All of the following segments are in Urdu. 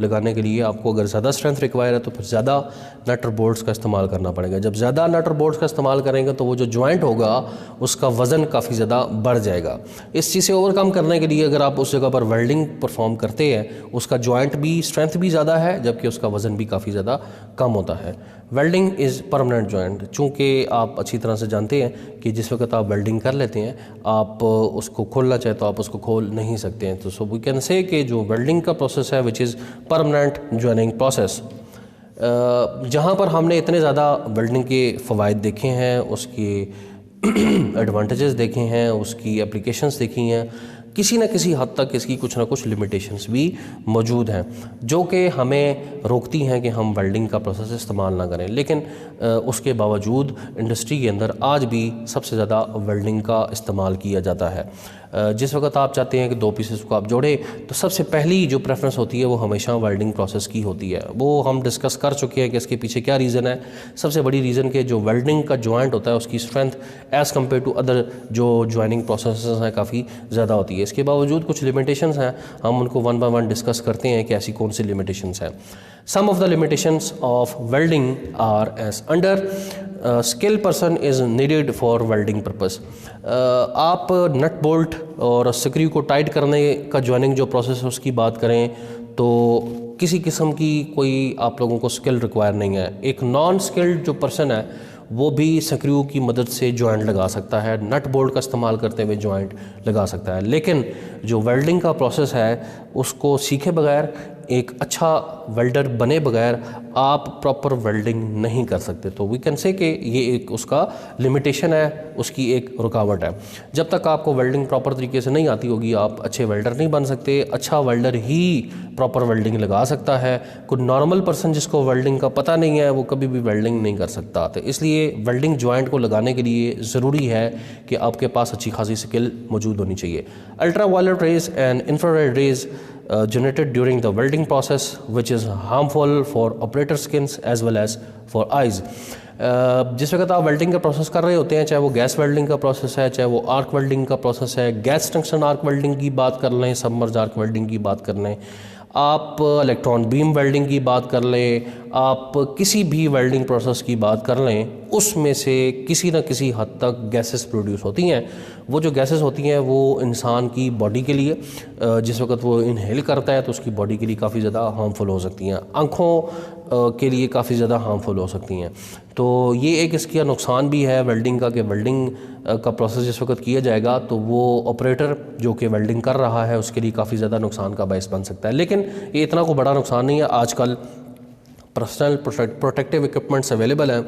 لگانے کے لیے آپ کو اگر زیادہ اسٹرینتھ ریکوائر ہے تو پھر زیادہ نٹ اور بولٹس کا استعمال کرنا پڑے گا. جب زیادہ نٹ اور بولٹس کا استعمال کریں گے تو وہ جو جوائنٹ ہوگا اس کا وزن کافی زیادہ بڑھ جائے گا. اس چیز سے اوور کم کرنے کے لیے اگر آپ اس جگہ پر ویلڈنگ پرفارم کرتے ہیں، اس کا جوائنٹ بھی اسٹرینتھ بھی زیادہ ہے جبکہ اس کا وزن بھی کافی زیادہ کم ہوتا ہے. ویلڈنگ از پرماننٹ جوائنٹ، چونکہ آپ اچھی طرح سے جانتے ہیں کہ جس وقت آپ ویلڈنگ کر لیتے ہیں آپ اس کو کھولنا چاہے تو آپ اس کو کھول نہیں سکتے ہیں. تو سو وی کین سے کہ جو ویلڈنگ کا پروسیس ہے وچ از پرماننٹ جوائننگ پروسیس. جہاں پر ہم نے اتنے زیادہ ویلڈنگ کے فوائد دیکھے ہیں، اس کے ایڈوانٹیجز دیکھے ہیں، اس کی اپلیکیشنز دیکھی ہیں، کسی نہ کسی حد تک اس کی کچھ نہ کچھ لمیٹیشنز بھی موجود ہیں جو کہ ہمیں روکتی ہیں کہ ہم ویلڈنگ کا پروسیس استعمال نہ کریں. لیکن اس کے باوجود انڈسٹری کے اندر آج بھی سب سے زیادہ ویلڈنگ کا استعمال کیا جاتا ہے. جس وقت آپ چاہتے ہیں کہ دو پیسز کو آپ جوڑیں تو سب سے پہلی جو پریفرنس ہوتی ہے وہ ہمیشہ ویلڈنگ پروسیس کی ہوتی ہے. وہ ہم ڈسکس کر چکے ہیں کہ اس کے پیچھے کیا ریزن ہے. سب سے بڑی ریزن کہ جو ویلڈنگ کا جوائنٹ ہوتا ہے اس کی strength as compare to other جو جوائننگ پروسیسز ہیں کافی زیادہ ہوتی ہے. اس کے باوجود کچھ لمیٹیشنز ہیں، ہم ان کو ون بائی ون ڈسکس کرتے ہیں کہ ایسی کون سی لمیٹیشنز ہیں. Some of the limitations of welding are as under. Skill person is needed for welding purpose. آپ نٹ بولٹ اور سکریو کو ٹائٹ کرنے کا جوائننگ جو پروسیس ہے اس کی بات کریں تو کسی قسم کی کوئی آپ لوگوں کو اسکل ریکوائر نہیں ہے. ایک نان اسکلڈ جو پرسن ہے وہ بھی سکریو کی مدد سے جوائنٹ لگا سکتا ہے، نٹ بولٹ کا استعمال کرتے ہوئے جوائنٹ لگا سکتا ہے. لیکن جو ویلڈنگ کا پروسیس ہے اس کو سیکھے بغیر، ایک اچھا ویلڈر بنے بغیر آپ پراپر ویلڈنگ نہیں کر سکتے. تو وی کین سے کہ یہ ایک اس کا لمیٹیشن ہے، اس کی ایک رکاوٹ ہے. جب تک آپ کو ویلڈنگ پراپر طریقے سے نہیں آتی ہوگی آپ اچھے ویلڈر نہیں بن سکتے. اچھا ویلڈر ہی پراپر ویلڈنگ لگا سکتا ہے. کوئی نارمل پرسن جس کو ویلڈنگ کا پتہ نہیں ہے وہ کبھی بھی ویلڈنگ نہیں کر سکتا. تو اس لیے ویلڈنگ جوائنٹ کو لگانے کے لیے ضروری ہے کہ آپ کے پاس اچھی خاصی سکل موجود ہونی چاہیے. Ultra violet rays and infrared rays generated during the welding process which is harmful for operator skins as well as for eyes. جس وقت آپ ویلڈنگ کا پروسیس کر رہے ہوتے ہیں، چاہے وہ گیس ویلڈنگ کا پروسیس ہے، چاہے وہ آرک ویلڈنگ کا پروسیس ہے، گیس ٹنگسٹن آرک ویلڈنگ کی بات کر لیں، سبمرج آرک ویلڈنگ کی بات کر لیں، آپ الیکٹران بیم ویلڈنگ کی بات کر لیں، آپ کسی بھی ویلڈنگ پروسیس کی بات کر لیں، اس میں سے کسی نہ کسی حد تک گیسز پروڈیوس ہوتی ہیں. وہ جو گیسز ہوتی ہیں وہ انسان کی باڈی کے لیے جس وقت وہ انہیل کرتا ہے تو اس کی باڈی کے لیے کافی زیادہ ہارمفل ہو سکتی ہیں، آنکھوں کے لیے کافی زیادہ ہارمفل ہو سکتی ہیں. تو یہ ایک اس کا نقصان بھی ہے ویلڈنگ کا کہ ویلڈنگ کا پروسیس جس وقت کیا جائے گا تو وہ آپریٹر جو کہ ویلڈنگ کر رہا ہے اس کے لیے کافی زیادہ نقصان کا باعث بن سکتا ہے. لیکن یہ اتنا کوئی بڑا نقصان نہیں ہے. آج کل پرسنل پروٹیکٹیو ایکوپمنٹس اویلیبل ہیں.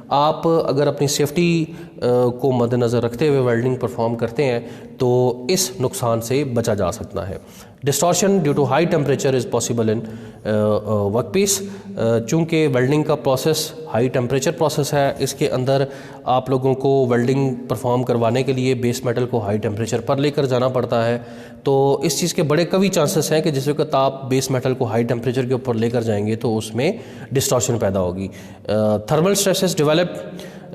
آپ اگر اپنی سیفٹی کو مد نظر رکھتے ہوئے ویلڈنگ پرفارم کرتے ہیں تو اس نقصان سے بچا جا سکتا ہے. Distortion due to high temperature is possible in work piece. چونکہ ویلڈنگ کا پروسیس ہائی ٹیمپریچر پروسیس ہے، اس کے اندر آپ لوگوں کو ویلڈنگ پرفارم کروانے کے لیے بیس میٹل کو ہائی ٹیمپریچر پر لے کر جانا پڑتا ہے. تو اس چیز کے بڑے قوی چانسز ہیں کہ جس وقت آپ بیس میٹل کو ہائی ٹیمپریچر کے اوپر لے کر جائیں گے تو اس میں ڈسٹارشن پیدا ہوگی. Thermal stresses develop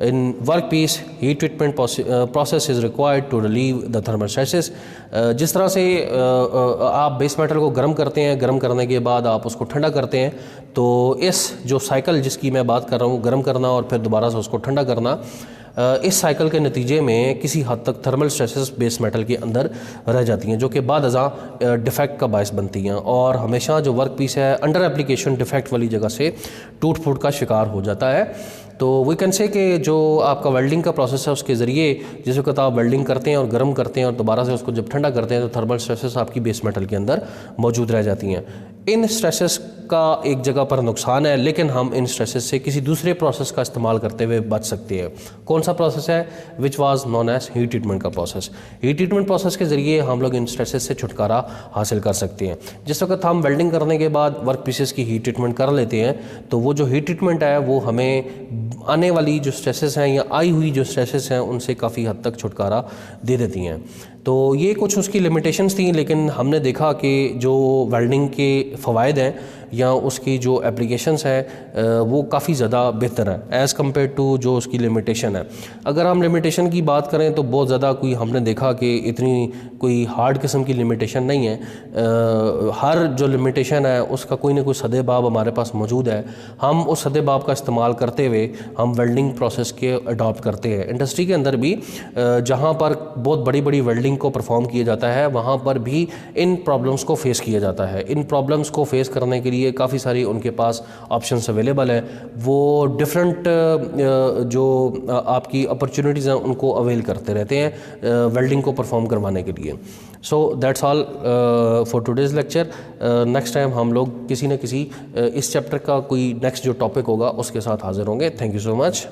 in workpiece. heat treatment process is required to relieve the thermal stresses. جس طرح سے آپ بیس میٹل کو گرم کرتے ہیں، گرم کرنے کے بعد آپ اس کو ٹھنڈا کرتے ہیں، تو اس جو سائیکل جس کی میں بات کر رہا ہوں، گرم کرنا اور پھر دوبارہ سے اس کو ٹھنڈا کرنا، اس سائیکل کے نتیجے میں کسی حد تک تھرمل اسٹریسز بیس میٹل کے اندر رہ جاتی ہیں جو کہ بعد ازاں ڈیفیکٹ کا باعث بنتی ہیں، اور ہمیشہ جو ورک پیس ہے انڈر اپلیکیشن ڈیفیکٹ والی جگہ سے ٹوٹ پھوٹ کا شکار ہو جاتا ہے. تو وی کین سے کہ جو آپ کا ویلڈنگ کا پروسیس ہے اس کے ذریعے جس وقت آپ ویلڈنگ کرتے ہیں اور گرم کرتے ہیں اور دوبارہ سے اس کو جب ٹھنڈا کرتے ہیں تو تھرمل اسٹریسز آپ کی بیس میٹل کے اندر موجود رہ جاتی ہیں. ان اسٹریسز کا ایک جگہ پر نقصان ہے، لیکن ہم ان اسٹریسز سے کسی دوسرے پروسیس کا استعمال کرتے ہوئے بچ سکتے ہیں. کون سا پروسیس ہے؟ Which was known as heat treatment کا پروسیس. ہیٹ ٹریٹمنٹ پروسیس کے ذریعے ہم لوگ ان اسٹریسز سے چھٹکارا حاصل کر سکتے ہیں. جس وقت ہم ویلڈنگ کرنے کے بعد ورک پیسز کی ہیٹ ٹریٹمنٹ کر لیتے ہیں تو وہ جو ہیٹ ٹریٹمنٹ ہے وہ ہمیں آنے والی جو اسٹریسز ہیں یا آئی ہوئی جو اسٹریسز ہیں ان سے کافی حد تک چھٹکارا دے دیتی ہیں. تو یہ کچھ اس کی لمیٹیشنز تھیں، لیکن ہم نے دیکھا کہ جو ویلڈنگ کے فوائد ہیں یا اس کی جو اپلیکیشنس ہیں وہ کافی زیادہ بہتر ہے ایز کمپیئر ٹو جو اس کی لمیٹیشن ہے. اگر ہم لمیٹیشن کی بات کریں تو بہت زیادہ کوئی ہم نے دیکھا کہ اتنی کوئی ہارڈ قسم کی لمیٹیشن نہیں ہے. ہر جو لمیٹیشن ہے اس کا کوئی نہ کوئی سدے باب ہمارے پاس موجود ہے. ہم اس سدے باب کا استعمال کرتے ہوئے ہم ویلڈنگ پروسیس کے اڈاپٹ کرتے ہیں. انڈسٹری کے اندر بھی جہاں پر بہت بڑی بڑی ویلڈنگ کو پرفارم کیا جاتا ہے وہاں پر بھی ان پرابلمس کو فیس کیا جاتا ہے. ان پرابلمس کو فیس کرنے کے لیے کافی ساری ان کے پاس آپشنس اویلیبل ہیں. وہ ڈفرینٹ جو آپ کی اپرچونیٹیز ہیں ان کو اویل کرتے رہتے ہیں ویلڈنگ کو پرفارم کروانے کے لیے. So that's all for today's lecture. Next time ہم لوگ کسی نہ کسی اس چیپٹر کا کوئی نیکسٹ جو ٹاپک ہوگا اس کے ساتھ حاضر ہوں گے. Thank you so much.